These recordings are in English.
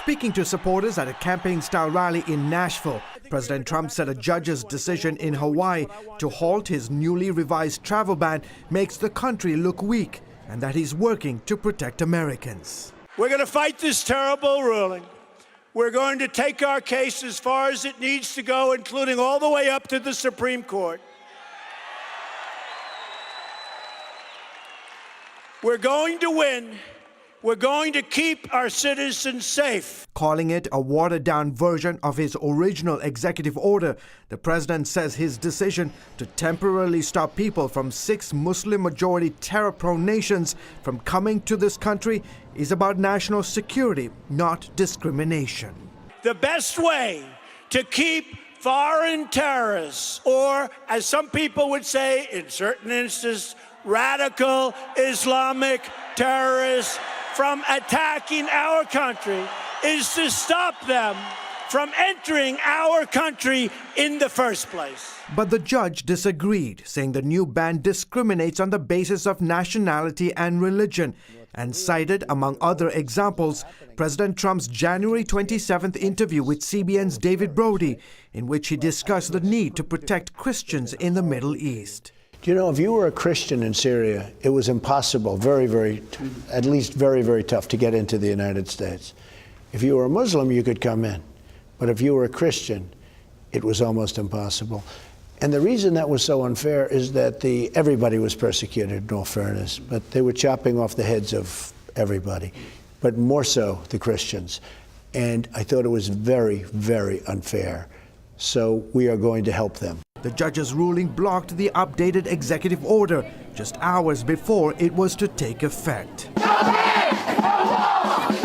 Speaking to supporters at a campaign-style rally in Nashville, President Trump said a judge's decision in Hawaii to halt his newly revised travel ban makes the country look weak and that he's working to protect Americans. We're going to fight this terrible ruling. We're going to take our case as far as it needs to go, including all the way up to the Supreme Court. We're going to win. We're going to keep our citizens safe. Calling it a watered-down version of his original executive order, the president says his decision to temporarily stop people from 6 Muslim-majority terror-prone nations from coming to this country is about national security, not discrimination. The best way to keep foreign terrorists, or as some people would say in certain instances, radical Islamic terrorists, from attacking our country is to stop them from entering our country in the first place. But the judge disagreed, saying the new ban discriminates on the basis of nationality and religion, and cited, among other examples, President Trump's January 27th interview with CBN's David Brody, in which he discussed the need to protect Christians in the Middle East. Do you know, if you were a Christian in Syria, it was impossible, at least very tough to get into the United States. If you were a Muslim, you could come in. But if you were a Christian, it was almost impossible. And the reason that was so unfair is that everybody was persecuted, in all fairness, but they were chopping off the heads of everybody, but more so the Christians. And I thought it was very unfair. So we are going to help them. The judge's ruling blocked the updated executive order just hours before it was to take effect.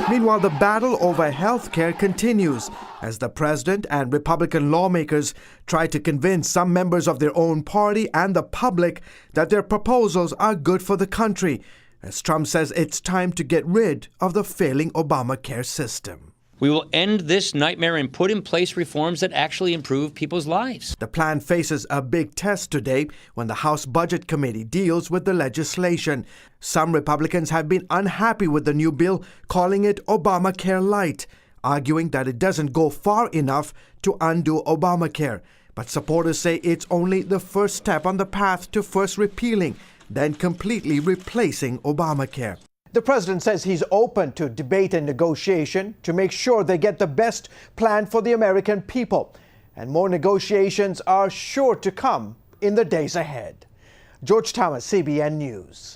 Meanwhile, the battle over health care continues as the president and Republican lawmakers try to convince some members of their own party and the public that their proposals are good for the country, as Trump says it's time to get rid of the failing Obamacare system. We will end this nightmare and put in place reforms that actually improve people's lives. The plan faces a big test today when the House Budget Committee deals with the legislation. Some Republicans have been unhappy with the new bill, calling it Obamacare Light, arguing that it doesn't go far enough to undo Obamacare. But supporters say it's only the first step on the path to first repealing, then completely replacing Obamacare. The president says he's open to debate and negotiation to make sure they get the best plan for the American people. And more negotiations are sure to come in the days ahead. George Thomas, CBN News.